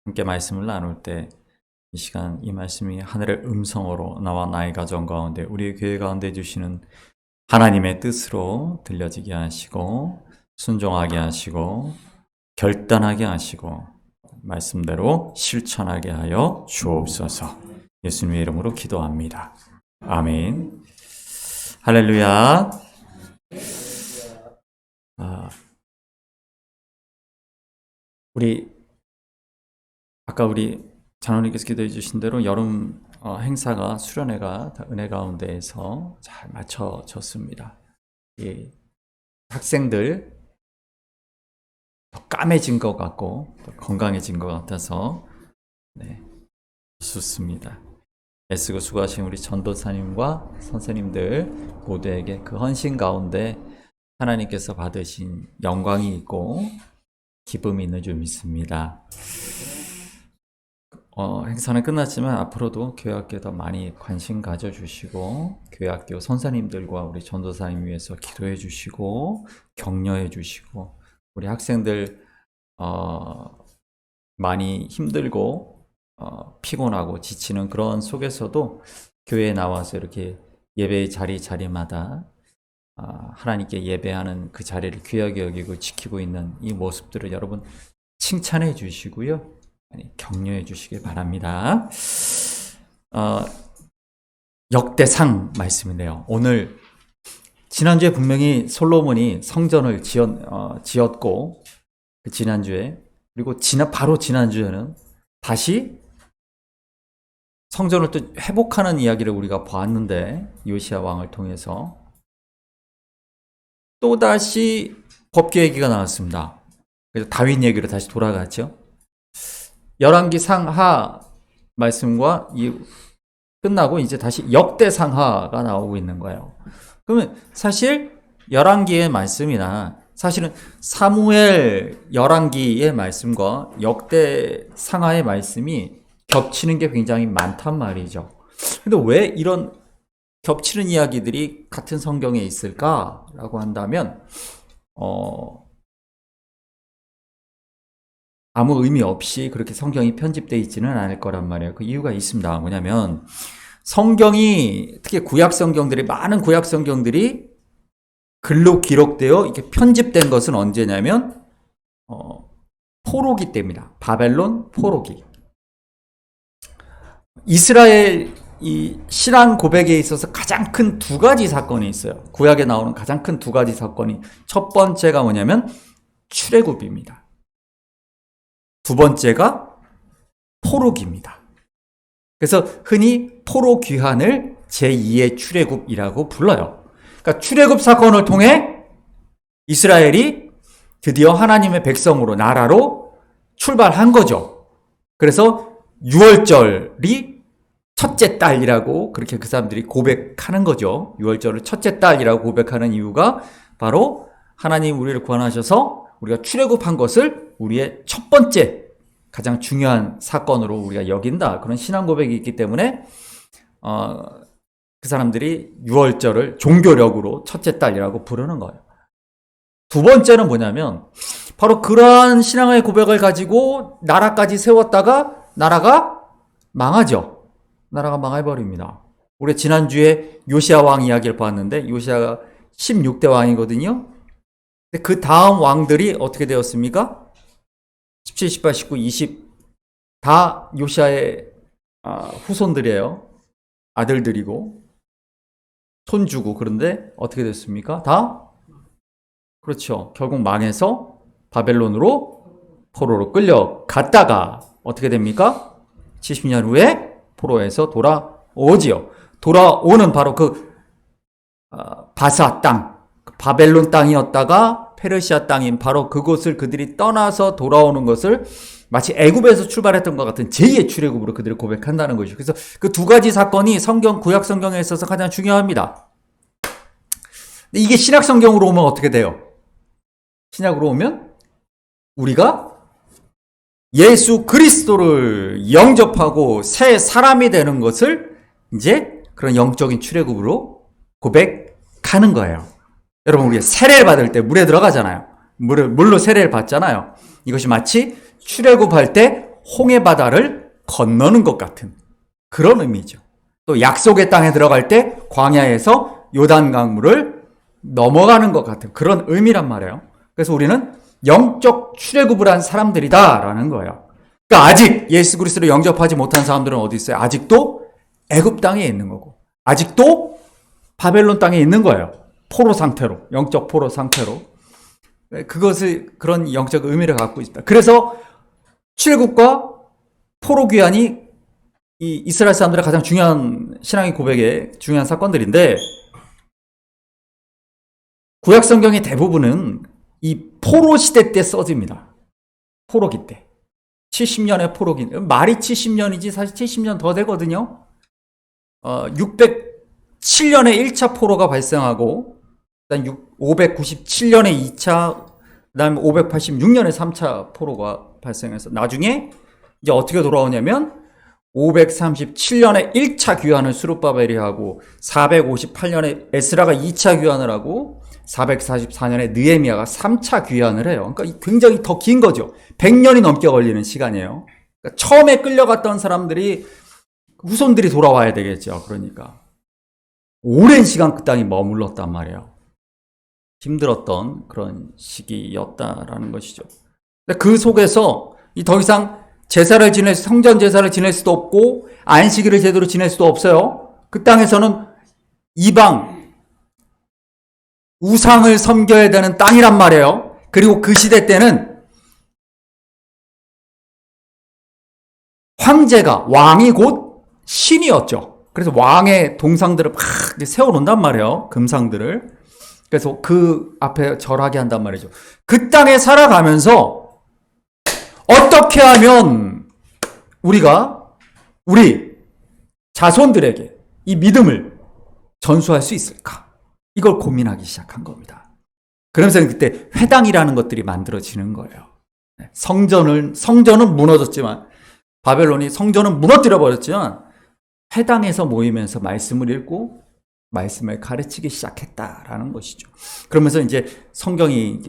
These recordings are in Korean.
함께 말씀을 나눌 때 이 시간 이 말씀이 하늘의 음성으로 나와 나의 가정 가운데 우리 교회 가운데 주시는 하나님의 뜻으로 들려지게 하시고 순종하게 하시고 결단하게 하시고 말씀대로 실천하게 하여 주옵소서. 예수님의 이름으로 기도합니다. 아멘. 할렐루야. 아까 우리 장로님께서 기도해 주신 대로 여름 행사가 수련회가 다 은혜 가운데에서 잘 맞춰졌습니다. 이 학생들 더 까매진 것 같고 더 건강해진 것 같아서 좋습니다. 애쓰고 수고하신 우리 전도사님과 선생님들 모두에게 그 헌신 가운데 하나님께서 받으신 영광이 있고 기쁨이 있는 줄 믿습니다. 행사는 끝났지만 앞으로도 교회학교에 더 많이 관심 가져주시고 교회학교 선생님들과 우리 전도사님 위해서 기도해 주시고 격려해 주시고 우리 학생들 많이 힘들고 피곤하고 지치는 그런 속에서도 교회에 나와서 이렇게 예배의 자리마다 하나님께 예배하는 그 자리를 귀하게 여기고 지키고 있는 이 모습들을 여러분 칭찬해 주시고요. 격려해 주시길 바랍니다. 역대상 말씀인데요. 오늘 지난주에 분명히 솔로몬이 성전을 지었고 그 지난주에 그리고 바로 지난주에는 다시 성전을 또 회복하는 이야기를 우리가 보았는데 요시야 왕을 통해서 또다시 법궤 얘기가 나왔습니다. 그래서 다윗 얘기로 다시 돌아갔죠. 열왕기 상하 말씀과 끝나고 이제 다시 역대상하가 나오고 있는 거예요. 그러면 사실 열왕기의 말씀이나 사실은 사무엘 열왕기의 말씀과 역대상하의 말씀이 겹치는 게 굉장히 많단 말이죠. 근데 왜 이런 겹치는 이야기들이 같은 성경에 있을까라고 한다면 아무 의미 없이 그렇게 성경이 편집되어 있지는 않을 거란 말이에요. 그 이유가 있습니다. 뭐냐면 성경이 특히 많은 구약 성경들이 글로 기록되어 이렇게 편집된 것은 언제냐면 포로기 때입니다. 바벨론 포로기. 이스라엘 이 신앙 고백에 있어서 가장 큰 두 가지 사건이 있어요. 구약에 나오는 가장 큰 두 가지 사건이 첫 번째가 뭐냐면 출애굽입니다. 두 번째가 포로기입니다. 그래서 흔히 포로 귀환을 제2의 출애굽이라고 불러요. 그러니까 출애굽 사건을 통해 이스라엘이 드디어 하나님의 백성으로 나라로 출발한 거죠. 그래서 6월절이 첫째 딸이라고 그렇게 그 사람들이 고백하는 거죠. 6월절을 첫째 딸이라고 고백하는 이유가 바로 하나님 우리를 구원하셔서 우리가 출애굽한 것을 우리의 첫 번째 가장 중요한 사건으로 우리가 여긴다. 그런 신앙 고백이 있기 때문에 그 사람들이 6월절을 종교력으로 첫째 딸이라고 부르는 거예요. 두 번째는 뭐냐면 바로 그러한 신앙의 고백을 가지고 나라까지 세웠다가 나라가 망하죠. 나라가 망해버립니다. 우리 지난주에 요시야 왕 이야기를 봤는데 요시야가 16대 왕이거든요. 근데 그 다음 왕들이 어떻게 되었습니까? 17, 18, 19, 20 다 요시야의 후손들이에요. 아들들이고 손주고. 그런데 어떻게 됐습니까? 다 그렇죠. 결국 망해서 바벨론으로 포로로 끌려갔다가 어떻게 됩니까? 70년 후에 포로에서 돌아오지요. 돌아오는 바로 그 바사 땅, 바벨론 땅이었다가 페르시아 땅인 바로 그곳을 그들이 떠나서 돌아오는 것을 마치 애굽에서 출발했던 것 같은 제2의 출애굽으로 그들이 고백한다는 것이죠. 그래서 그 두 가지 사건이 구약 성경에 있어서 가장 중요합니다. 근데 이게 신약 성경으로 오면 어떻게 돼요? 신약으로 오면 우리가 예수 그리스도를 영접하고 새 사람이 되는 것을 이제 그런 영적인 출애굽으로 고백하는 거예요. 여러분, 우리가 세례를 받을 때 물에 들어가잖아요. 물로 세례를 받잖아요. 이것이 마치 출애굽할 때 홍해 바다를 건너는 것 같은 그런 의미죠. 또 약속의 땅에 들어갈 때 광야에서 요단 강물을 넘어가는 것 같은 그런 의미란 말이에요. 그래서 우리는 영적 출애굽을 한 사람들이다라는 거예요. 그러니까 아직 예수 그리스도를 영접하지 못한 사람들은 어디 있어요? 아직도 애굽 땅에 있는 거고, 아직도 바벨론 땅에 있는 거예요. 포로 상태로, 영적 포로 상태로. 그것을 그런 영적 의미를 갖고 있다. 그래서 출애굽과 포로 귀환이 이 이스라엘 사람들의 가장 중요한 신앙의 고백의 중요한 사건들인데, 구약 성경의 대부분은 이 포로 시대 때 써집니다. 포로기 때. 70년의 포로기. 말이 70년이지 사실 70년 더 되거든요. 607년에 1차 포로가 발생하고, 그다음 597년에 2차, 그다음 586년에 3차 포로가 발생해서 나중에 이제 어떻게 돌아오냐면 537년에 1차 귀환을 스룹바벨이 하고, 458년에 에스라가 2차 귀환을 하고, 444년에 느헤미야가 3차 귀환을 해요. 그러니까 굉장히 더 긴 거죠. 100년이 넘게 걸리는 시간이에요. 그러니까 처음에 끌려갔던 사람들이 후손들이 돌아와야 되겠죠. 그러니까 오랜 시간 그 땅에 머물렀단 말이에요. 힘들었던 그런 시기였다라는 것이죠. 그 속에서 더 이상 제사를 지낼, 성전 제사를 지낼 수도 없고 안식일을 제대로 지낼 수도 없어요. 그 땅에서는 이방 우상을 섬겨야 되는 땅이란 말이에요. 그리고 그 시대 때는 황제가, 왕이 곧 신이었죠. 그래서 왕의 동상들을 막 세워놓는단 말이에요. 금상들을. 그래서 그 앞에 절하게 한단 말이죠. 그 땅에 살아가면서 어떻게 하면 우리 자손들에게 이 믿음을 전수할 수 있을까? 이걸 고민하기 시작한 겁니다. 그러면서 그때 회당이라는 것들이 만들어지는 거예요. 성전은 무너졌지만, 바벨론이 성전은 무너뜨려 버렸지만, 회당에서 모이면서 말씀을 읽고 말씀을 가르치기 시작했다라는 것이죠. 그러면서 이제 성경이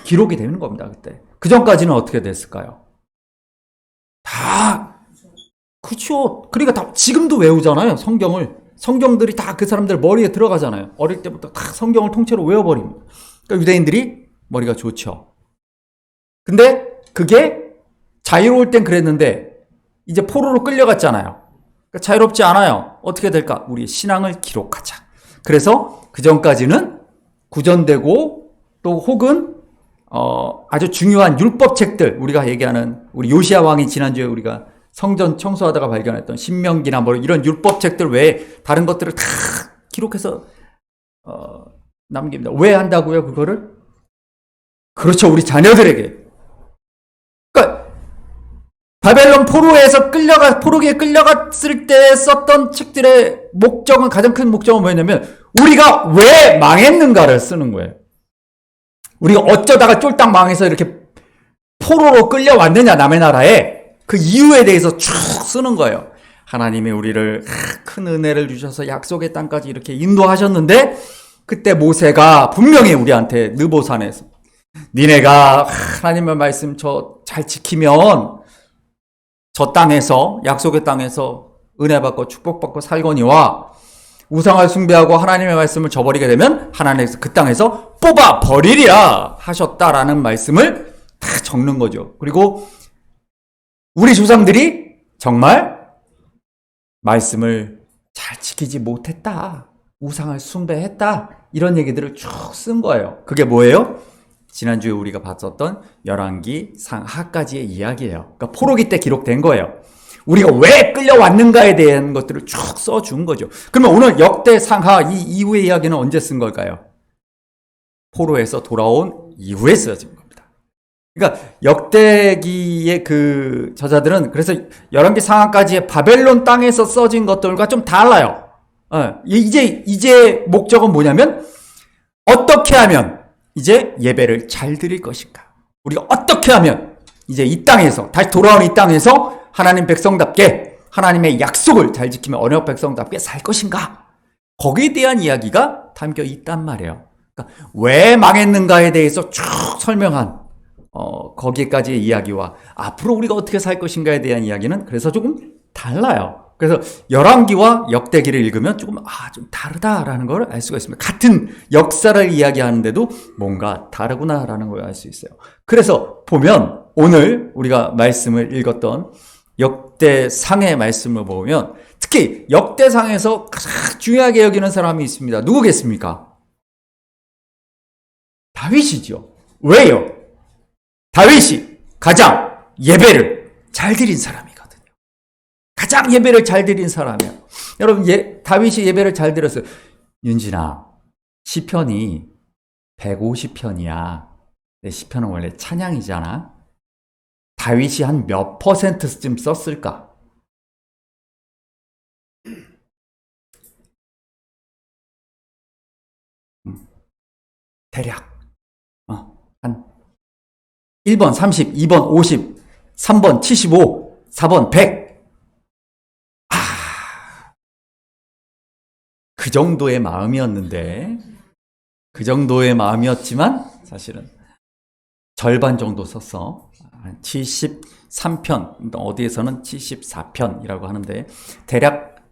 기록이 되는 겁니다. 그때. 그 전까지는 어떻게 됐을까요? 그렇죠. 그러니까 다 지금도 외우잖아요. 성경들이 다 그 사람들 머리에 들어가잖아요. 어릴 때부터 다 성경을 통째로 외워버립니다. 그러니까 유대인들이 머리가 좋죠. 근데 그게 자유로울 땐 그랬는데 이제 포로로 끌려갔잖아요. 그러니까 자유롭지 않아요. 어떻게 될까? 우리의 신앙을 기록하자. 그래서 그 전까지는 구전되고 또 혹은 아주 중요한 율법책들, 우리가 얘기하는 우리 요시야 왕이 지난주에 우리가 성전 청소하다가 발견했던 신명기나 뭐 이런 율법책들 외에 다른 것들을 다 기록해서 남깁니다. 왜 한다고요, 그거를? 그렇죠, 우리 자녀들에게. 그러니까 바벨론 포로기에 끌려갔을 때 썼던 책들의 목적은, 가장 큰 목적은 뭐였냐면 우리가 왜 망했는가를 쓰는 거예요. 우리가 어쩌다가 쫄딱 망해서 이렇게 포로로 끌려왔느냐, 남의 나라에. 그 이유에 대해서 쭉 쓰는 거예요. 하나님이 우리를 큰 은혜를 주셔서 약속의 땅까지 이렇게 인도하셨는데, 그때 모세가 분명히 우리한테 느보산에서 니네가 하나님의 말씀 잘 지키면 저 땅에서, 약속의 땅에서 은혜 받고 축복받고 살거니와, 우상을 숭배하고 하나님의 말씀을 저버리게 되면 하나님께서 그 땅에서 뽑아 버리리라 하셨다라는 말씀을 다 적는 거죠. 그리고 우리 조상들이 정말 말씀을 잘 지키지 못했다, 우상을 숭배했다, 이런 얘기들을 쭉 쓴 거예요. 그게 뭐예요? 지난주에 우리가 봤었던 열왕기 상하까지의 이야기예요. 그러니까 포로기 때 기록된 거예요. 우리가 왜 끌려왔는가에 대한 것들을 쭉 써준 거죠. 그러면 오늘 역대 상하 이 이후의 이야기는 언제 쓴 걸까요? 포로에서 돌아온 이후에 쓰여진 겁니다. 그러니까 역대기의 그 저자들은 그래서 열왕기 상하까지의 바벨론 땅에서 써진 것들과 좀 달라요. 이제 목적은 뭐냐면 어떻게 하면 이제 예배를 잘 드릴 것인가, 우리가 어떻게 하면 이제 이 땅에서 다시 돌아온 이 땅에서 하나님 백성답게 하나님의 약속을 잘 지키며 언약 백성답게 살 것인가, 거기에 대한 이야기가 담겨 있단 말이에요. 그러니까 왜 망했는가에 대해서 쭉 설명한 거기까지의 이야기와 앞으로 우리가 어떻게 살 것인가에 대한 이야기는 그래서 조금 달라요. 그래서 열왕기와 역대기를 읽으면 조금 좀 다르다라는 걸 알 수가 있습니다. 같은 역사를 이야기하는데도 뭔가 다르구나라는 걸 알 수 있어요. 그래서 보면 오늘 우리가 말씀을 읽었던 역대상의 말씀을 보면 특히 역대상에서 가장 중요하게 여기는 사람이 있습니다. 누구겠습니까? 다윗이죠. 왜요? 다윗이 가장 예배를 잘 드린 사람이거든요. 가장 예배를 잘 드린 사람이야. 여러분, 다윗이 예배를 잘 드렸어요. 윤진아, 시편이 150편이야. 내 시편은 원래 찬양이잖아. 다윗이 한 몇 퍼센트쯤 썼을까? 대략 한 1번 30, 2번 50, 3번 75, 4번 100. 그 정도의 마음이었는데, 그 정도의 마음이었지만 사실은 절반 정도 썼어. 73편, 어디에서는 74편이라고 하는데 대략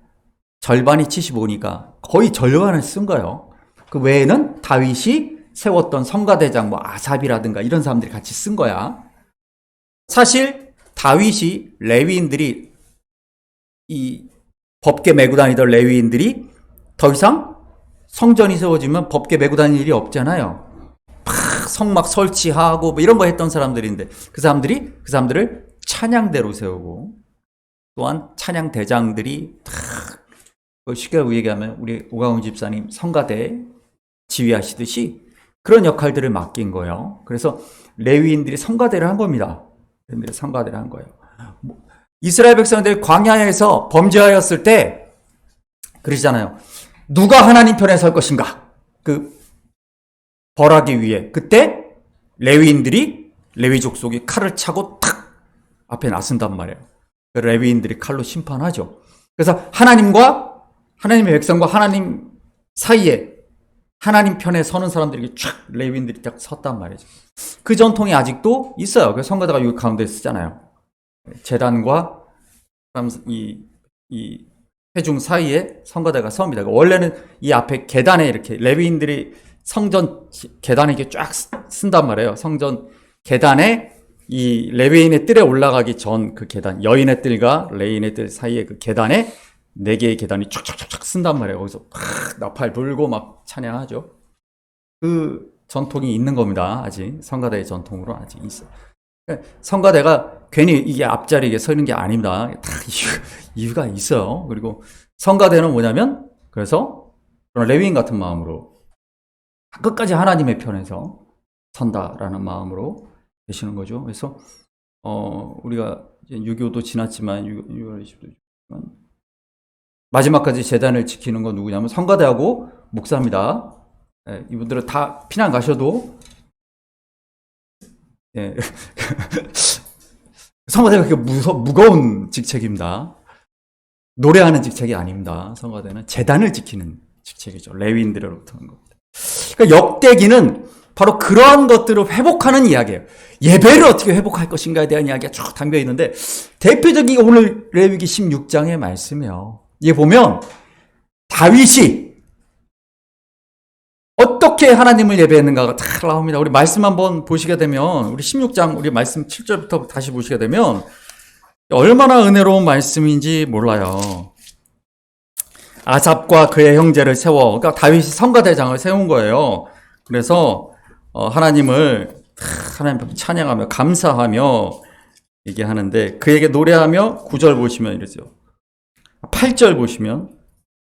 절반이 75니까 거의 절반을 쓴 거예요. 그 외에는 다윗이 세웠던 성가대장, 아삽이라든가 이런 사람들이 같이 쓴 거야. 사실 다윗이 레위인들이 이 법궤 메고 다니던 레위인들이 더 이상 성전이 세워지면 법궤 메고 다닐 일이 없잖아요. 성막 설치하고 이런 거 했던 사람들인데 그 사람들을 찬양대로 세우고 또한 찬양 대장들이 쉽게 얘기하면 우리 오강훈 집사님 성가대 지휘하시듯이 그런 역할들을 맡긴 거예요. 그래서 레위인들이 성가대를 한 겁니다. 레위인들이 성가대를 한 거예요. 이스라엘 백성들 광야에서 범죄하였을 때 그러시잖아요. 누가 하나님 편에 설 것인가? 벌하기 위해 그때 레위인들이 레위 족속이 칼을 차고 탁 앞에 나선단 말이에요. 레위인들이 칼로 심판하죠. 그래서 하나님의 백성과 하나님 사이에 하나님 편에 서는 사람들이 쫙 레위인들이 딱 섰단 말이죠. 그 전통이 아직도 있어요. 그래서 성가대가 여기 가운데 쓰잖아요. 제단과 이 회중 사이에 성가대가 섭니다. 원래는 이 앞에 계단에 이렇게 레위인들이 성전 계단에 이렇게 쫙 쓴단 말이에요. 성전 계단에 이 레위인의 뜰에 올라가기 전 그 계단, 여인의 뜰과 레위인의 뜰 사이에 그 계단에 4개의 계단이 쫙쫙쫙 쓴단 말이에요. 거기서 나팔 불고 막 찬양하죠. 그 전통이 있는 겁니다. 아직 성가대의 전통으로 아직 있어요. 성가대가 괜히 이게 앞자리에 서 있는 게 아닙니다. 다 이유가 있어요. 그리고 성가대는 뭐냐면 그래서 레위인 같은 마음으로 끝까지 하나님의 편에서 선다라는 마음으로 계시는 거죠. 그래서 우리가 이제 6.25도 지났지만 6월 20도 지났지만 마지막까지 제단을 지키는 건 누구냐면 성가대하고 목사입니다. 네, 이분들은 다 피난 가셔도 네. 성가대가 그렇게 무거운 직책입니다. 노래하는 직책이 아닙니다. 성가대는 제단을 지키는 직책이죠. 레위인들로부터 하는 겁니다. 그러니까 역대기는 바로 그러한 것들을 회복하는 이야기예요. 예배를 어떻게 회복할 것인가에 대한 이야기가 쭉 담겨 있는데 대표적인 게 오늘 레위기 16장의 말씀이에요. 이게 보면 다윗이 어떻게 하나님을 예배했는가가 다 나옵니다. 우리 말씀 한번 보시게 되면 우리 16장 우리 말씀 7절부터 다시 보시게 되면 얼마나 은혜로운 말씀인지 몰라요. 아삽과 그의 형제를 세워, 그러니까 다윗이 성가대장을 세운 거예요. 그래서 하나님 찬양하며 감사하며 얘기하는데 그에게 노래하며 9절 보시면 이러죠. 8절 보시면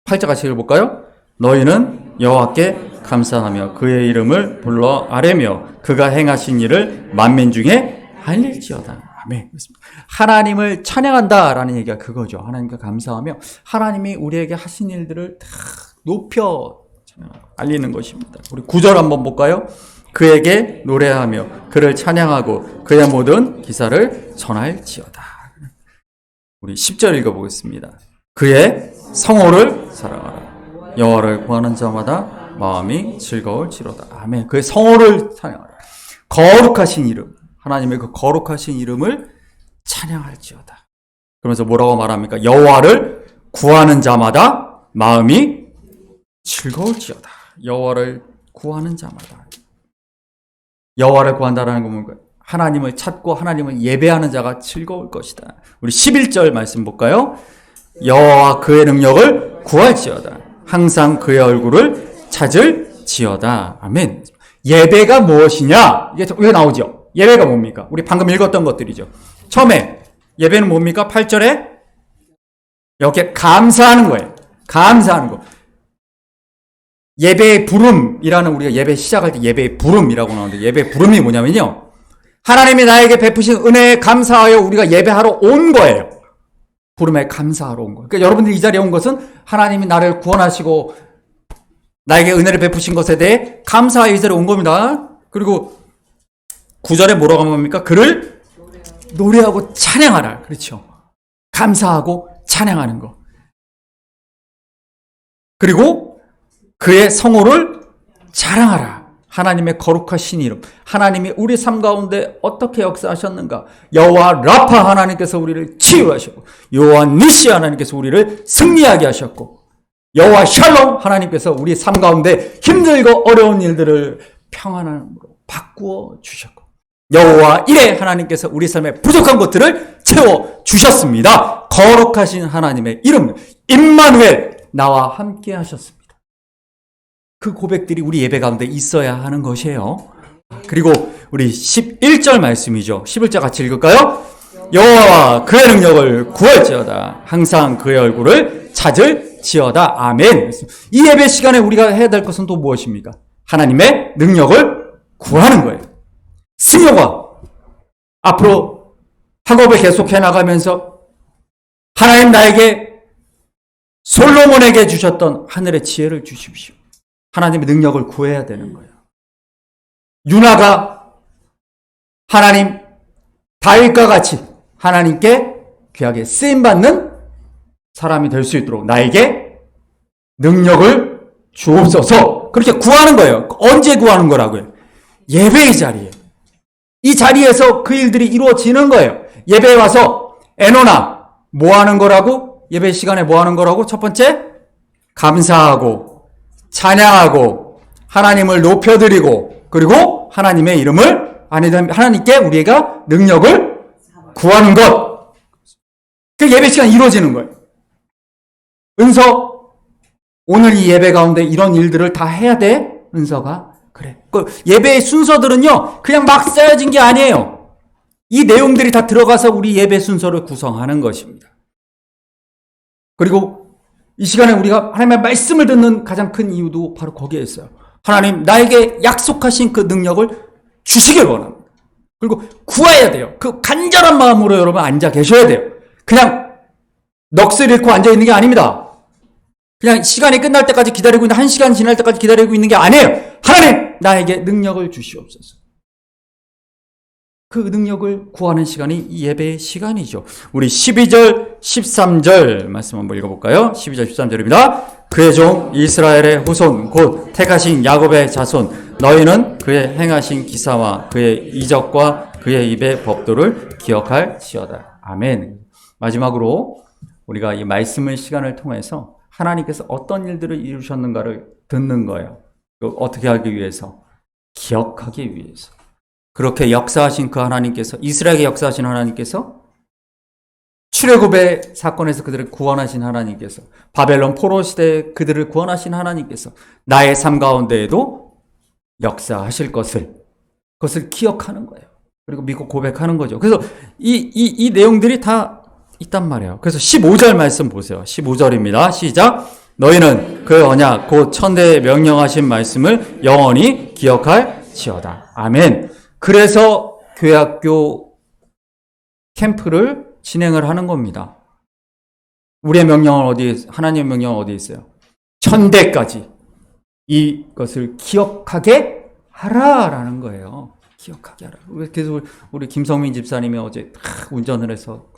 8절 같이 읽어볼까요? 너희는 여호와께 감사하며 그의 이름을 불러 아뢰며 그가 행하신 일을 만민 중에 알릴지어다. 아멘. 하나님을 찬양한다라는 얘기가 그거죠. 하나님께 감사하며 하나님이 우리에게 하신 일들을 다 높여 알리는 것입니다. 우리 9절 한번 볼까요? 그에게 노래하며 그를 찬양하고 그의 모든 기사를 전할지어다. 우리 10절 읽어보겠습니다. 그의 성호를 사랑하라. 여호와를 구하는 자마다 마음이 즐거울지로다. 아멘. 그의 성호를 찬양하라. 거룩하신 이름, 하나님의 그 거룩하신 이름을 찬양할지어다. 그러면서 뭐라고 말합니까? 여호와를 구하는 자마다 마음이 즐거울지어다. 여호와를 구하는 자마다. 여호와를 구한다라는 건 뭔가요? 하나님을 찾고 하나님을 예배하는 자가 즐거울 것이다. 우리 11절 말씀 볼까요? 여호와 그의 능력을 구할지어다. 항상 그의 얼굴을 찾을지어다. 아멘. 예배가 무엇이냐? 이게 왜 나오죠? 예배가 뭡니까? 우리 방금 읽었던 것들이죠. 처음에 예배는 뭡니까? 8절에 이렇게 감사하는 거예요. 감사하는 거. 예배의 부름이라는, 우리가 예배 시작할 때 예배의 부름이라고 나오는데, 예배의 부름이 뭐냐면요, 하나님이 나에게 베푸신 은혜에 감사하여 우리가 예배하러 온 거예요. 부름에 감사하러 온 거예요. 그러니까 여러분들이 이 자리에 온 것은 하나님이 나를 구원하시고 나에게 은혜를 베푸신 것에 대해 감사하여 이 자리에 온 겁니다. 그리고 9절에 뭐라고 하는 겁니까? 그를 노래하고 찬양하라. 그렇죠. 감사하고 찬양하는 거. 그리고 그의 성호를 자랑하라. 하나님의 거룩하신 이름, 하나님이 우리 삶 가운데 어떻게 역사하셨는가. 여호와 라파 하나님께서 우리를 치유하셨고, 여호와 니시 하나님께서 우리를 승리하게 하셨고, 여호와 샬롬 하나님께서 우리 삶 가운데 힘들고 어려운 일들을 평안함으로 바꾸어 주셨고, 여호와 이레 하나님께서 우리 삶의 부족한 것들을 채워 주셨습니다. 거룩하신 하나님의 이름 임마누엘, 나와 함께 하셨습니다. 그 고백들이 우리 예배 가운데 있어야 하는 것이에요. 그리고 우리 11절 말씀이죠. 11절 같이 읽을까요? 여호와와 그의 능력을 구할지어다. 항상 그의 얼굴을 찾을지어다. 아멘. 이 예배 시간에 우리가 해야 될 것은 또 무엇입니까? 하나님의 능력을 구하는 거예요. 스며가 앞으로 학업을 계속해 나가면서 하나님 나에게 솔로몬에게 주셨던 하늘의 지혜를 주십시오. 하나님의 능력을 구해야 되는 거예요. 유나가 하나님 다윗과 같이 하나님께 귀하게 쓰임받는 사람이 될 수 있도록 나에게 능력을 주옵소서. 그렇게 구하는 거예요. 언제 구하는 거라고요? 예배의 자리에. 이 자리에서 그 일들이 이루어지는 거예요. 예배에 와서 에노나 뭐 하는 거라고? 예배 시간에 뭐 하는 거라고? 첫 번째, 감사하고 찬양하고 하나님을 높여드리고, 그리고 하나님의 이름을, 하나님께 우리가 능력을 구하는 것. 그 예배 시간이 이루어지는 거예요. 은서, 오늘 이 예배 가운데 이런 일들을 다 해야 돼? 은서가 그래. 그 예배의 순서들은요, 그냥 막 짜여진 게 아니에요. 이 내용들이 다 들어가서 우리 예배 순서를 구성하는 것입니다. 그리고 이 시간에 우리가 하나님의 말씀을 듣는 가장 큰 이유도 바로 거기에 있어요. 하나님 나에게 약속하신 그 능력을 주시길 원합니다. 그리고 구해야 돼요. 그 간절한 마음으로 여러분 앉아 계셔야 돼요. 그냥 넋을 잃고 앉아 있는 게 아닙니다. 그냥 시간이 끝날 때까지 기다리고 있는, 1시간 지날 때까지 기다리고 있는 게 아니에요. 하나님 나에게 능력을 주시옵소서. 그 능력을 구하는 시간이 이 예배의 시간이죠. 우리 12절, 13절 말씀 한번 읽어볼까요? 12절, 13절입니다. 그의 종 이스라엘의 후손 곧 택하신 야곱의 자손, 너희는 그의 행하신 기사와 그의 이적과 그의 입의 법도를 기억할지어다. 아멘. 마지막으로 우리가 이 말씀의 시간을 통해서 하나님께서 어떤 일들을 이루셨는가를 듣는 거예요. 어떻게 하기 위해서? 기억하기 위해서. 그렇게 역사하신 그 하나님께서, 이스라엘에게 역사하신 하나님께서, 출애굽의 사건에서 그들을 구원하신 하나님께서, 바벨론 포로 시대에 그들을 구원하신 하나님께서 나의 삶 가운데에도 역사하실 그것을 기억하는 거예요. 그리고 믿고 고백하는 거죠. 그래서 이 내용들이 다 있단 말이에요. 그래서 15절 말씀 보세요. 15절입니다. 시작. 너희는 그 언약 곧 천대에 명령하신 말씀을 영원히 기억할지어다. 아멘. 그래서 교회학교 캠프를 진행을 하는 겁니다. 우리의 명령은 하나님의 명령은 어디에 있어요? 천대까지 이것을 기억하게 하라라는 거예요. 기억하게 하라. 그래서 우리 김성민 집사님이 어제 운전을 해서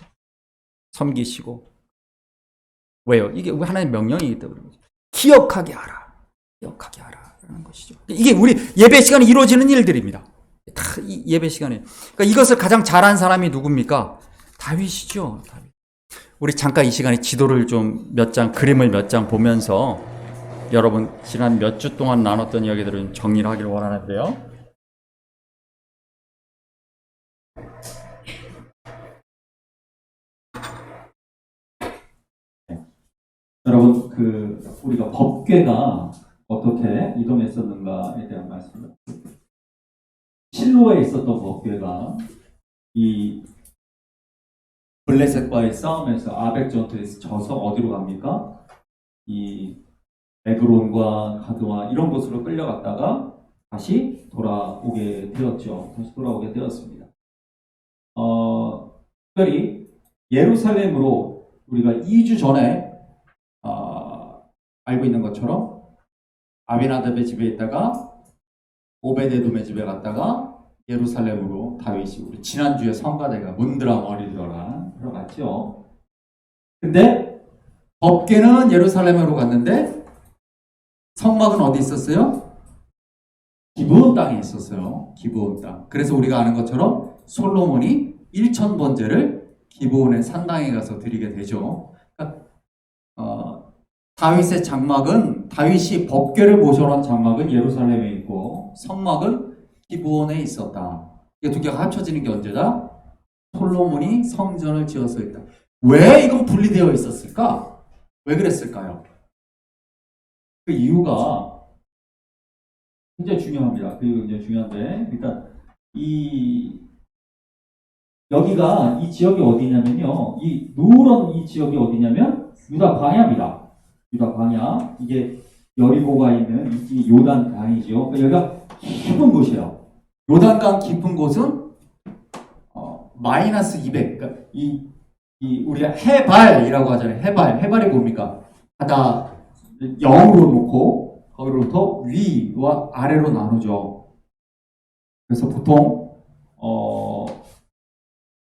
섬기시고, 왜요? 이게 하나님의 명령이기 때문에 기억하게 하라. 기억하게 하라라는 것이죠. 이게 우리 예배 시간에 이루어지는 일들입니다. 다 예배 시간에. 그러니까 이것을 가장 잘한 사람이 누굽니까? 다윗이죠. 다윗. 우리 잠깐 이 시간에 지도를 좀 몇 장, 그림을 몇 장 보면서 여러분 지난 몇 주 동안 나눴던 이야기들을 정리를 하기를 원하는데요. 여러분 우리가 법궤가 어떻게 이동했었는가에 대한 말씀입니다. 실로에 있었던 법궤가 이 블레셋과의 싸움에서 아벡 전투에서 져서 어디로 갑니까? 이 에그론과 가드와 이런 곳으로 끌려갔다가 다시 돌아오게 되었죠. 다시 돌아오게 되었습니다. 특별히 예루살렘으로 우리가 2주 전에 알고 있는 것처럼 아비나답의 집에 있다가 오베데돔의 집에 갔다가 예루살렘으로 다윗이 우리 지난주에 성가대가 문드라 머리들어라 들어갔죠. 근데 법궤는 예루살렘으로 갔는데 성막은 어디 있었어요? 기브온 땅에 있었어요. 기브온 땅. 그래서 우리가 아는 것처럼 솔로몬이 1000번제를 기브온의 산당에 가서 드리게 되죠. 그러니까 다윗의 장막은 다윗이 법궤를 모셔놓은 장막은 예루살렘에 있고 성막은 기브온에 있었다. 이 두 개가 합쳐지는 게 언제다? 솔로몬이 성전을 지었을 때. 왜 이건 분리되어 있었을까? 왜 그랬을까요? 그 이유가 굉장히 중요합니다. 그 이유가 굉장히 중요한데, 그러니까 여기가 이 지역이 어디냐면요, 이 누런 이 지역이 어디냐면 유다 광야입니다. 유다 광야, 이게 여리고가 있는 이 요단 강이죠. 여기가 깊은 곳이에요. 요단강 깊은 곳은 마이너스 200. 그러니까 우리가 해발이라고 하잖아요. 해발이 뭡니까? 바다 0으로 놓고 거기로부터 위와 아래로 나누죠. 그래서 보통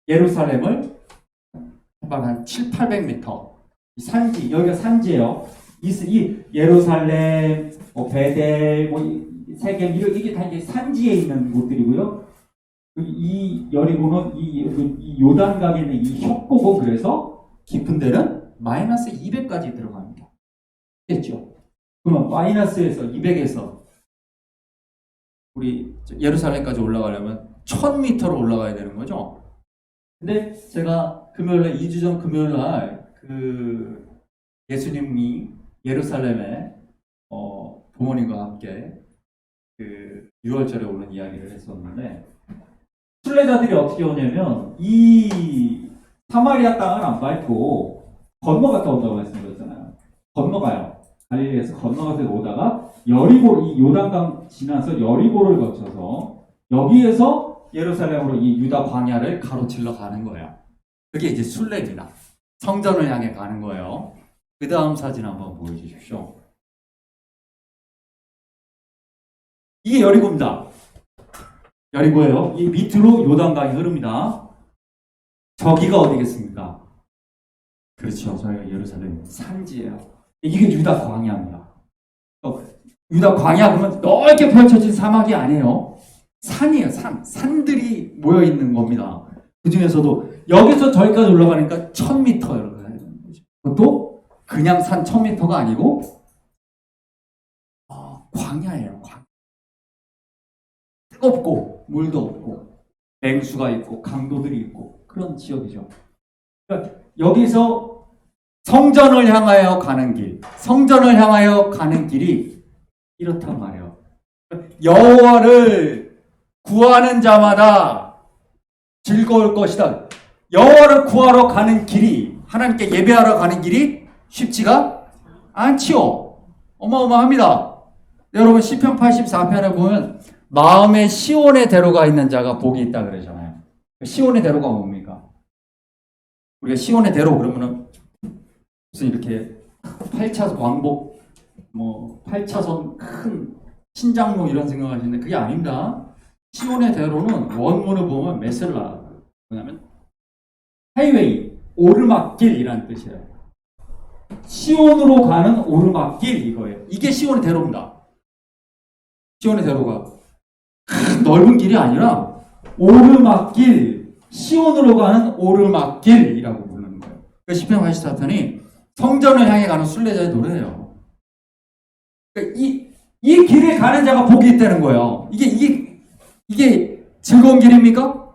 예루살렘을 해발 한 700~800m 산지, 여기가 산지예요. 이 예루살렘, 베델, 세겜 이게 다 이제 산지에 있는 곳들이고요. 이 여리고는 이 요단강에 있는 이 협곡은 그래서 깊은 데는 마이너스 200까지 들어갑니다. 됐죠? 그러면 마이너스에서 200에서 우리 예루살렘까지 올라가려면 1000m로 올라가야 되는 거죠. 근데 제가 금요일날 2주 전 금요일날 예수님이 예루살렘에 부모님과 함께 6월절에 오는 이야기를 했었는데 순례자들이 어떻게 오냐면 이 사마리아 땅을 안 밟고 건너갔다 온다고 말씀드렸잖아요. 건너가요. 갈릴리에서 건너가서 오다가 여리고 이 요단강 지나서 여리고를 거쳐서 여기에서 예루살렘으로 이 유다 광야를 가로질러 가는 거예요. 그게 이제 순례입니다. 성전을 향해 가는 거예요. 그 다음 사진 한번 보여주십시오. 이게 여리고입니다. 여리고예요. 이 밑으로 요단강이 흐릅니다. 저기가 어디겠습니까? 그렇죠. 저희가 예루살렘 산지예요. 이게 유다 광야입니다. 유다 광야 그러면 넓게 펼쳐진 사막이 아니에요. 산이에요. 산들이 모여 있는 겁니다. 그 중에서도 여기서 저기까지 올라가니까 1000m 이렇게 해야 되는 거죠. 그것도 그냥 산 1000m가 아니고 광야예요. 뜨겁고 물도 없고 맹수가 있고 강도들이 있고 그런 지역이죠. 그러니까 여기서 성전을 향하여 가는 길이 이렇단 말이에요. 여호와를 구하는 자마다 즐거울 것이다. 여호와를 구하러 가는 길이, 하나님께 예배하러 가는 길이 쉽지가 않지요. 어마어마합니다. 여러분 시편 84편에 보면 마음의 시온의 대로가 있는 자가 복이 있다 그러잖아요. 시온의 대로가 뭡니까? 우리가 시온의 대로 그러면은 무슨 이렇게 8차선 광복 8차선 큰 신장로 이런 생각하시는데 그게 아닙니다. 시온의 대로는 원문을 보면 메셀라, 뭐냐면 하이웨이, 오르막길이라는 뜻이에요. 시온으로 가는 오르막길 이거예요. 이게 시온의 대로입니다. 시온의 대로가 넓은 길이 아니라 오르막길, 시온으로 가는 오르막길이라고 부르는 거예요. 그 시편 84편이 성전을 향해 가는 순례자의 노래예요. 그러니까 이 길을 가는 자가 복이 있다는 거예요. 이게 즐거운 길입니까?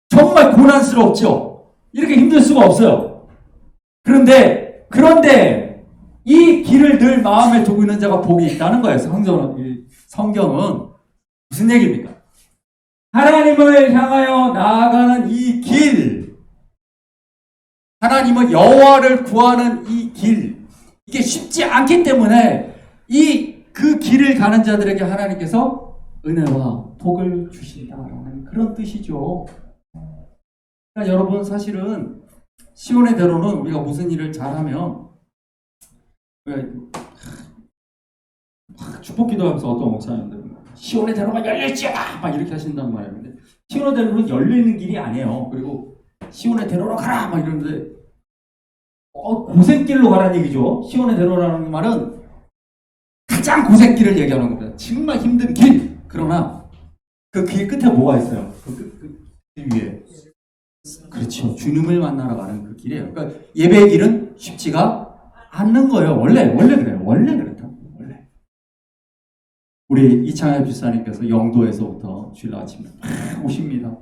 정말 고난스럽죠. 이렇게 힘들 수가 없어요. 그런데 이 길을 늘 마음에 두고 있는 자가 복이 있다는 거예요. 성경은 무슨 얘기입니까? 하나님을 향하여 나아가는 이 길, 하나님은 여호와를 구하는 이 길, 이게 쉽지 않기 때문에 그 길을 가는 자들에게 하나님께서 은혜와 복을 주신다라는 그런 뜻이죠. 그러니까 여러분, 사실은 시온의 대로는 우리가 무슨 일을 잘하면 축복기도 하면서 어떤 목사님들 시온의 대로가 열릴지어다 막 이렇게 하신단 말이에요. 근데 시온의 대로는 열리는 길이 아니에요. 그리고 시온의 대로로 가라 막 이러는데 고생길로 가라는 얘기죠. 시온의 대로라는 말은 가장 고생길을 얘기하는 겁니다. 정말 힘든 길. 그러나 그 길 끝에 뭐가 있어요? 그 위에. 그렇죠. 주님을 만나러 가는 그 길이에요. 그러니까 예배의 길은 쉽지가 않는 거예요. 원래 그래요. 원래 그렇다. 원래. 우리 이창엽 집사님께서 영도에서부터 주일 아침에 오십니다.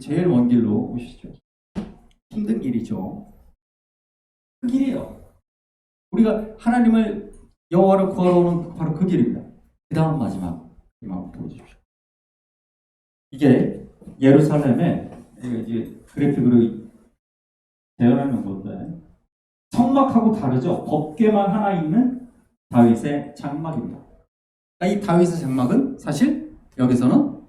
제일 먼 길로 오시죠. 힘든 길이죠. 그 길이에요. 우리가 하나님을 여호와를 구하러 오는 바로 그 길입니다. 그 다음 마지막 보여주십시오. 이게 예루살렘에 이제 그래픽으로 재현하는 건데 성막하고 다르죠. 법궤만 하나 있는 다윗의 장막입니다. 이 다윗의 장막은 사실 여기서는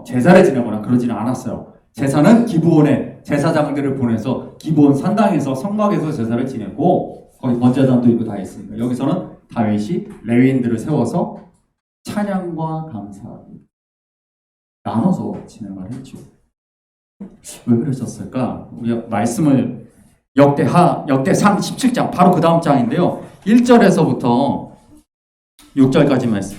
제사를 지내거나 그러지는 않았어요. 제사는 기브온에 제사장들을 보내서 기브온 산당에서 성막에서 제사를 지내고 거기 번제단도 있고 다 있으니까 여기서는 다윗이 레위인들을 세워서 찬양과 감사를 나눠서 진행을 했죠. 왜 그러셨을까? 우리가 말씀을 역대상 17장 바로 그 다음 장인데요. 1절에서부터 6절까지 말씀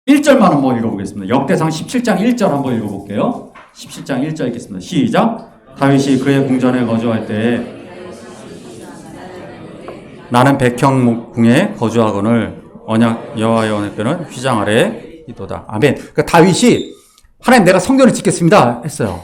1절만 한번 읽어보겠습니다. 역대상 17장 1절 한번 읽어볼게요. 17장 1절 읽겠습니다. 시작. 다윗이 그의 궁전에 거주할 때에 나는 백향목궁에 거주하거늘 언약 여호와의 언약궤는 휘장 아래에 있도다. 아멘. 그러니까 다윗이 하나님 내가 성전을 짓겠습니다 했어요.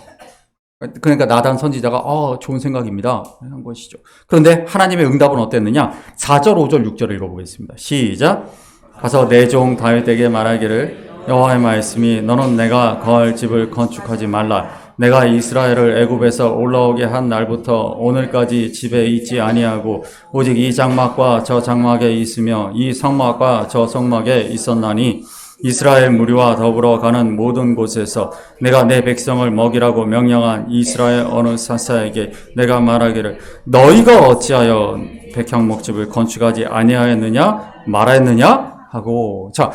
그러니까 나단 선지자가 좋은 생각입니다 한 것이죠. 그런데 하나님의 응답은 어땠느냐? 4절, 5절, 6절을 읽어보겠습니다. 시작. 가서 내 종 다윗에게 말하기를 여호와의 말씀이 너는 내가 거할 집을 건축하지 말라. 내가 이스라엘을 애굽에서 올라오게 한 날부터 오늘까지 집에 있지 아니하고 오직 이 장막과 저 장막에 있으며 이 성막과 저 성막에 있었나니 이스라엘 무리와 더불어 가는 모든 곳에서 내가 내 백성을 먹이라고 명령한 이스라엘 어느 사사에게 내가 말하기를 너희가 어찌하여 백향목집을 건축하지 아니하였느냐 말하였느냐 하고. 자,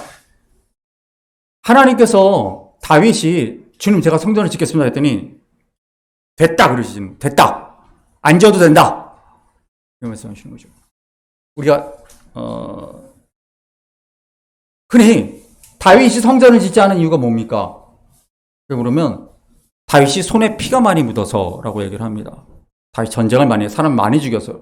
하나님께서 다윗이 주님 제가 성전을 짓겠습니다 했더니 됐다 그러시죠. 됐다. 안 지어도 된다. 이런 말씀하시는 거죠. 우리가 흔히 다윗이 성전을 짓지 않은 이유가 뭡니까? 그러면 다윗이 손에 피가 많이 묻어서라고 얘기를 합니다. 다윗 전쟁을 많이 해서 사람 많이 죽여서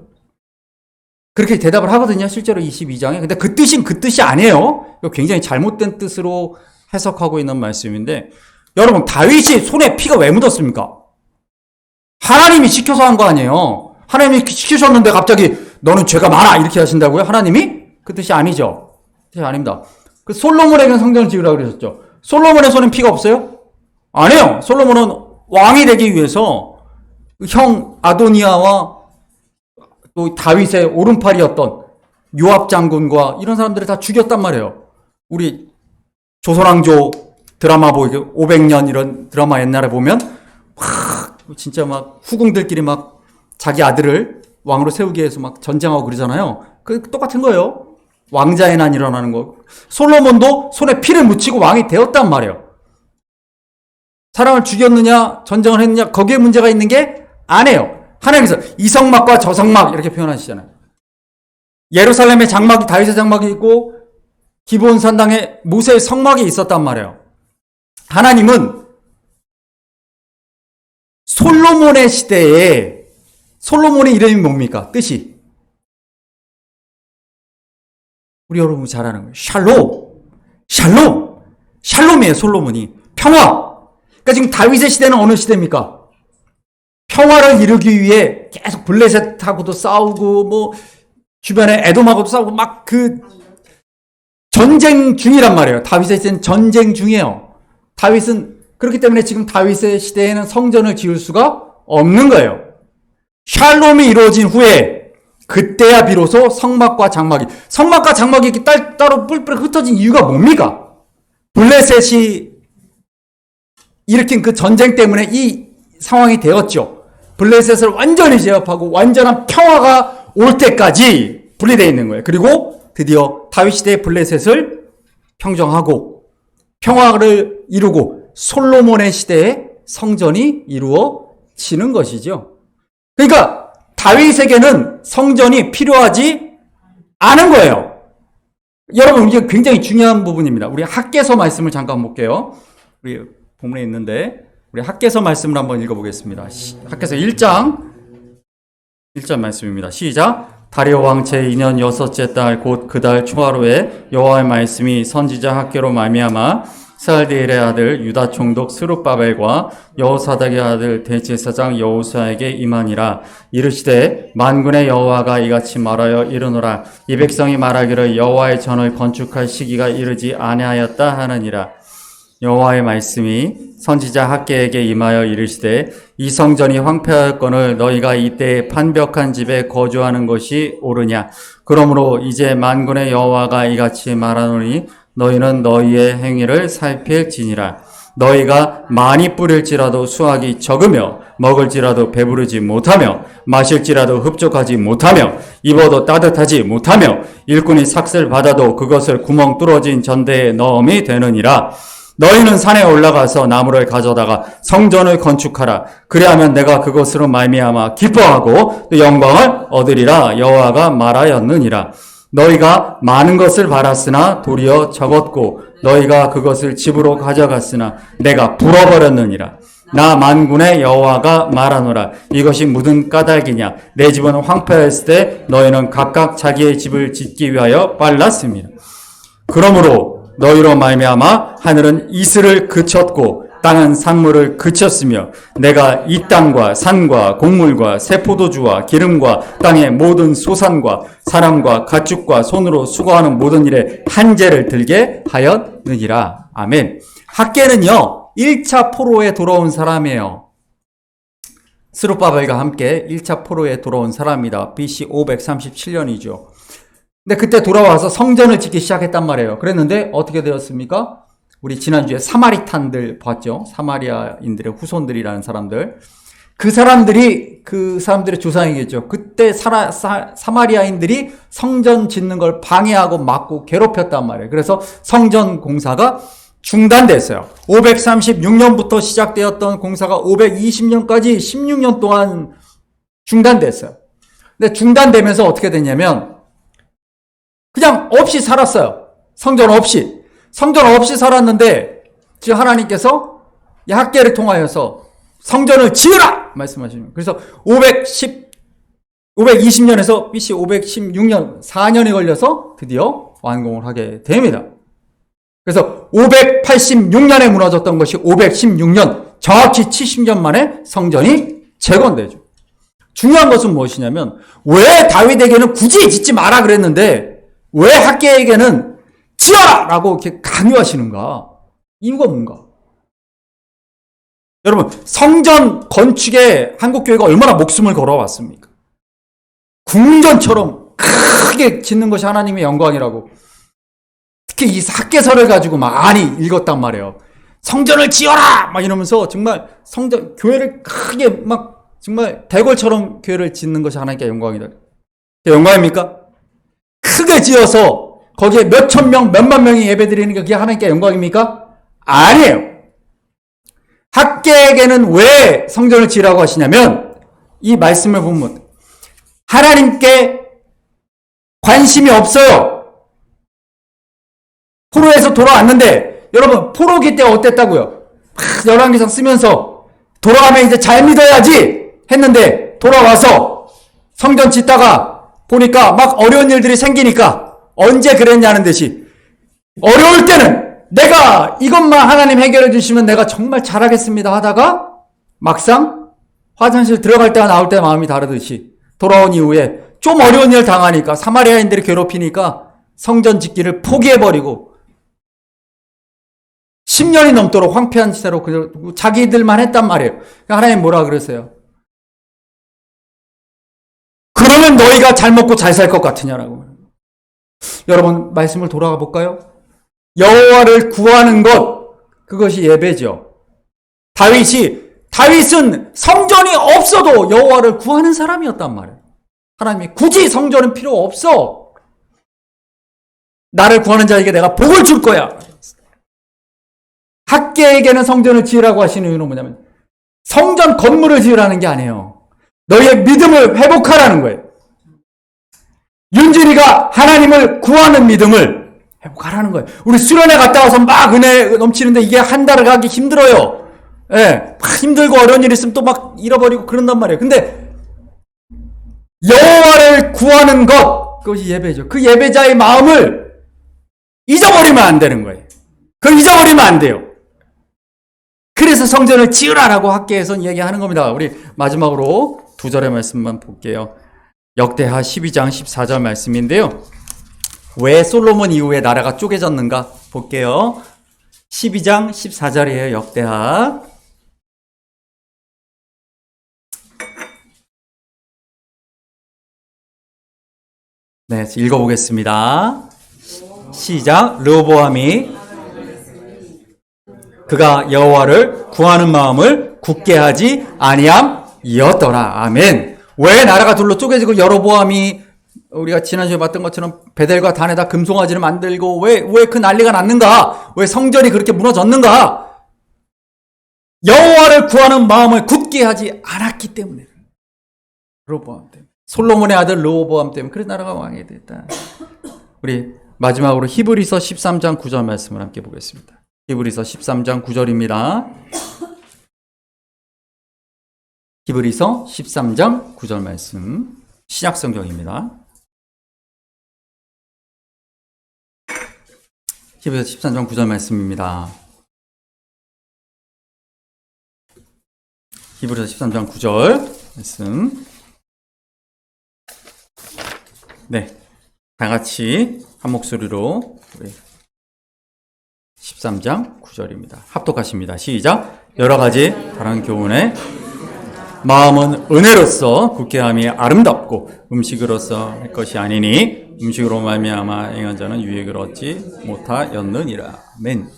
그렇게 대답을 하거든요. 실제로 22장에. 근데 그 뜻은 그 뜻이 아니에요. 굉장히 잘못된 뜻으로 해석하고 있는 말씀인데 여러분 다윗이 손에 피가 왜 묻었습니까? 하나님이 시켜서 한 거 아니에요. 하나님이 시키셨는데 갑자기 너는 죄가 많아 이렇게 하신다고요? 하나님이? 그 뜻이 아니죠. 그 뜻이 아닙니다. 그 솔로몬에게는 성전을 지으라고 그러셨죠. 솔로몬의 손엔 피가 없어요? 아니에요. 솔로몬은 왕이 되기 위해서 형 아도니아와 또 다윗의 오른팔이었던 요압 장군과 이런 사람들을 다 죽였단 말이에요. 우리 조선왕조 드라마 보이게 500년 이런 드라마 옛날에 보면 진짜 막 후궁들끼리 막 자기 아들을 왕으로 세우기 위해서 막 전쟁하고 그러잖아요. 그 똑같은 거예요. 왕자의 난 일어나는 거. 솔로몬도 손에 피를 묻히고 왕이 되었단 말이에요. 사람을 죽였느냐 전쟁을 했느냐 거기에 문제가 있는 게 아니에요. 하나님께서 이 성막과 저 성막 이렇게 표현하시잖아요. 예루살렘의 장막이 다윗의 장막이 있고 기브온 산당에 모세의 성막이 있었단 말이에요. 하나님은 솔로몬의 시대에, 솔로몬의 이름이 뭡니까? 뜻이. 우리 여러분 잘 아는 거예요. 샬롬이에요, 솔로몬이. 평화. 그러니까 지금 다윗의 시대는 어느 시대입니까? 평화를 이루기 위해 계속 블레셋하고도 싸우고, 뭐, 주변에 에돔하고도 싸우고, 막 전쟁 중이란 말이에요. 다윗의 시대는 전쟁 중이에요. 다윗은, 그렇기 때문에 지금 다윗의 시대에는 성전을 지을 수가 없는 거예요. 샬롬이 이루어진 후에, 그때야 비로소 성막과 장막이 이렇게 따로 뿔뿔 흩어진 이유가 뭡니까? 블레셋이 일으킨 그 전쟁 때문에 이 상황이 되었죠. 블레셋을 완전히 제압하고 완전한 평화가 올 때까지 분리되어 있는 거예요. 그리고 드디어 다윗 시대의 블레셋을 평정하고 평화를 이루고 솔로몬의 시대에 성전이 이루어지는 것이죠. 그러니까 다윗에게는 성전이 필요하지 않은 거예요. 여러분, 이게 굉장히 중요한 부분입니다. 우리 학개서 말씀을 잠깐 볼게요. 우리 본문에 있는데 우리 학개서 말씀을 한번 읽어보겠습니다. 학개서 1장 말씀입니다. 시작. 다리오 왕 제2년 6째 달 곧 그 달 초하루에 여호와의 말씀이 선지자 학개로 말미암아 스알디엘의 아들 유다 총독 스룹바벨과 여호사닥의 아들 대제사장 여호수아에게 임하니라. 이르시되 만군의 여호와가 이같이 말하여 이르노라. 이 백성이 말하기를 여호와의 전을 건축할 시기가 이르지 아니하였다 하느니라. 여호와의 말씀이 선지자 학개에게 임하여 이르시되 이 성전이 황폐하였거늘 너희가 이때에 판벽한 집에 거주하는 것이 옳으냐. 그러므로 이제 만군의 여호와가 이같이 말하노니 너희는 너희의 행위를 살필지니라. 너희가 많이 뿌릴지라도 수확이 적으며 먹을지라도 배부르지 못하며 마실지라도 흡족하지 못하며 입어도 따뜻하지 못하며 일꾼이 삭슬 받아도 그것을 구멍 뚫어진 전대에 넣음이 되느니라. 너희는 산에 올라가서 나무를 가져다가 성전을 건축하라. 그리하면 내가 그것으로 말미암아 기뻐하고 또 영광을 얻으리라. 여호와가 말하였느니라. 너희가 많은 것을 바랐으나 도리어 적었고 너희가 그것을 집으로 가져갔으나 내가 불어버렸느니라. 나 만군의 여호와가 말하노라. 이것이 무슨 까닭이냐. 내 집은 황폐했을 때 너희는 각각 자기의 집을 짓기 위하여 빨랐습니다. 그러므로 너희로 말미암아 하늘은 이슬을 그쳤고 땅은 산물을 그쳤으며 내가 이 땅과 산과 곡물과 새 포도주와 기름과 땅의 모든 소산과 사람과 가축과 손으로 수고하는 모든 일에 한재를 들게 하였느니라. 아멘. 학개는요 1차 포로에 돌아온 사람이에요. 스룹바벨과 함께 1차 포로에 돌아온 사람입니다. BC 537년이죠. 근데 그때 돌아와서 성전을 짓기 시작했단 말이에요. 그랬는데 어떻게 되었습니까? 우리 지난주에 사마리탄들 봤죠? 사마리아인들의 후손들이라는 사람들. 그 사람들의 조상이겠죠. 그때 사마리아인들이 성전 짓는 걸 방해하고 막고 괴롭혔단 말이에요. 그래서 성전 공사가 중단됐어요. 536년부터 시작되었던 공사가 520년까지 16년 동안 중단됐어요. 근데 중단되면서 어떻게 됐냐면 그냥 없이 살았어요. 성전 없이 살았는데 지금 하나님께서 이 학개를 통하여서 성전을 지으라 말씀하시는 거예요. 그래서 520년에서 BC 516년 4년이 걸려서 드디어 완공을 하게 됩니다. 그래서 586년에 무너졌던 것이 516년 정확히 70년 만에 성전이 재건되죠. 중요한 것은 무엇이냐면 왜 다윗에게는 굳이 짓지 마라 그랬는데 왜 학개에게는 지어라! 라고 이렇게 강요하시는가? 이유가 뭔가? 여러분, 성전 건축에 한국교회가 얼마나 목숨을 걸어왔습니까? 궁전처럼 크게 짓는 것이 하나님의 영광이라고. 특히 이 학개서를 가지고 많이 읽었단 말이에요. 성전을 지어라! 막 이러면서 정말 교회를 크게 막 정말 대궐처럼 교회를 짓는 것이 하나님께 영광이다. 영광입니까? 크게 지어서 거기에 몇천 명, 몇만 명이 예배드리는 게 그게 하나님께 영광입니까? 아니에요. 학개에게는 왜 성전을 지으라고 하시냐면 이 말씀을 보면 하나님께 관심이 없어요. 포로에서 돌아왔는데 여러분 포로기 때 어땠다고요? 열왕기상 쓰면서 돌아가면 이제 잘 믿어야지 했는데 돌아와서 성전 짓다가 보니까 막 어려운 일들이 생기니까 언제 그랬냐는 듯이 어려울 때는 내가 이것만 하나님 해결해 주시면 내가 정말 잘하겠습니다 하다가 막상 화장실 들어갈 때와 나올 때 마음이 다르듯이 돌아온 이후에 좀 어려운 일 당하니까 사마리아인들이 괴롭히니까 성전 짓기를 포기해버리고 10년이 넘도록 황폐한 채로 자기들만 했단 말이에요. 하나님 뭐라 그러세요? 그러면 너희가 잘 먹고 잘 살 것 같으냐라고. 여러분 말씀을 돌아가 볼까요? 여호와를 구하는 것, 그것이 예배죠. 다윗은 성전이 없어도 여호와를 구하는 사람이었단 말이에요. 하나님이 굳이 성전은 필요 없어. 나를 구하는 자에게 내가 복을 줄 거야. 학계에게는 성전을 지으라고 하시는 이유는 뭐냐면 성전 건물을 지으라는 게 아니에요. 너희의 믿음을 회복하라는 거예요. 윤진이가 하나님을 구하는 믿음을 회복하라는 거예요. 우리 수련회 갔다 와서 막 은혜 넘치는데 이게 한 달을 가기 힘들어요. 예, 막 힘들고 어려운 일 있으면 또 막 잃어버리고 그런단 말이에요. 근데 여호와를 구하는 것, 그것이 예배죠. 그 예배자의 마음을 잊어버리면 안 되는 거예요. 그걸 잊어버리면 안 돼요. 그래서 성전을 지으라라고 학계에서는 얘기하는 겁니다. 우리 마지막으로 2절의 말씀만 볼게요. 역대하 12장 14절 말씀인데요. 왜 솔로몬 이후에 나라가 쪼개졌는가 볼게요. 12장 14절이에요. 역대하. 네, 읽어보겠습니다. 시작. 르호보암이 그가 여호와를 구하는 마음을 굳게 하지 아니함이었더라. 아멘. 왜 나라가 둘로 쪼개지고 여로보암이 우리가 지난주에 봤던 것처럼 베델과 단에다 금송아지를 만들고 왜 그 난리가 났는가? 왜 성전이 그렇게 무너졌는가? 여호와를 구하는 마음을 굳게 하지 않았기 때문에. 르호보암 때문에. 솔로몬의 아들 르호보암 때문에. 그래서 나라가 왕이 됐다. 우리 마지막으로 히브리서 13장 9절 말씀을 함께 보겠습니다. 히브리서 13장 9절입니다. 히브리서 13장 9절 말씀 신약성경입니다. 히브리서 13장 9절 말씀입니다. 히브리서 13장 9절 말씀. 네, 다 같이 한 목소리로 13장 9절입니다. 합독하십니다. 시작. 여러 가지 다른 교훈에 마음은 은혜로서 굳게함이 아름답고 음식으로서 할 것이 아니니 음식으로 말미암아 행한 자는 유익을 얻지 못하였느니라. 아멘.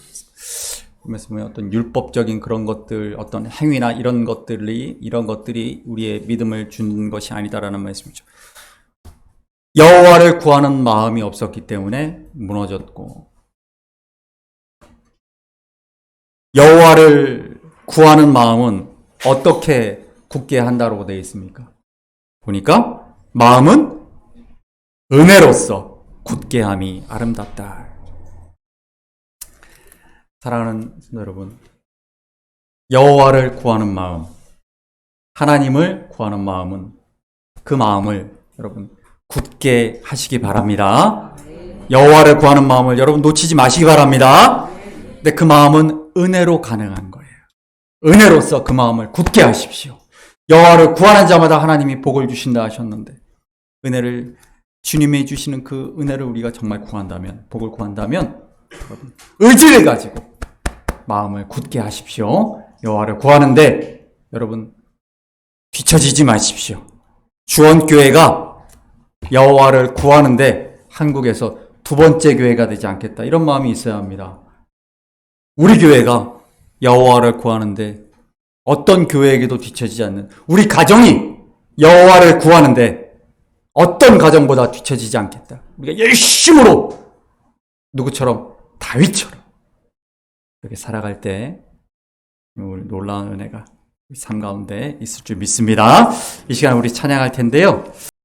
이 말씀은 어떤 율법적인 그런 것들, 어떤 행위나 이런 것들이 우리의 믿음을 주는 것이 아니다라는 말씀이죠. 여호와를 구하는 마음이 없었기 때문에 무너졌고, 여호와를 구하는 마음은 어떻게 굳게 한다고 되어 있습니까? 보니까 마음은 은혜로서 굳게 함이 아름답다. 사랑하는 여러분, 여호와를 구하는 마음, 하나님을 구하는 마음은 그 마음을 여러분 굳게 하시기 바랍니다. 여호와를 구하는 마음을 여러분 놓치지 마시기 바랍니다. 근데 그 마음은 은혜로 가능한 거예요. 은혜로서 그 마음을 굳게 하십시오. 여호와를 구하는 자마다 하나님이 복을 주신다 하셨는데, 은혜를 주님이 주시는 그 은혜를 우리가 정말 구한다면, 복을 구한다면 의지를 가지고 마음을 굳게 하십시오. 여호와를 구하는데 여러분 뒤처지지 마십시오. 주원교회가 여호와를 구하는데 한국에서 두 번째 교회가 되지 않겠다, 이런 마음이 있어야 합니다. 우리 교회가 여호와를 구하는데 어떤 교회에게도 뒤처지지 않는, 우리 가정이 여호와를 구하는데 어떤 가정보다 뒤처지지 않겠다. 우리가 열심으로 누구처럼, 다윗처럼 이렇게 살아갈 때 놀라운 은혜가 우리 삶 가운데 있을 줄 믿습니다. 이 시간 우리 찬양할 텐데요.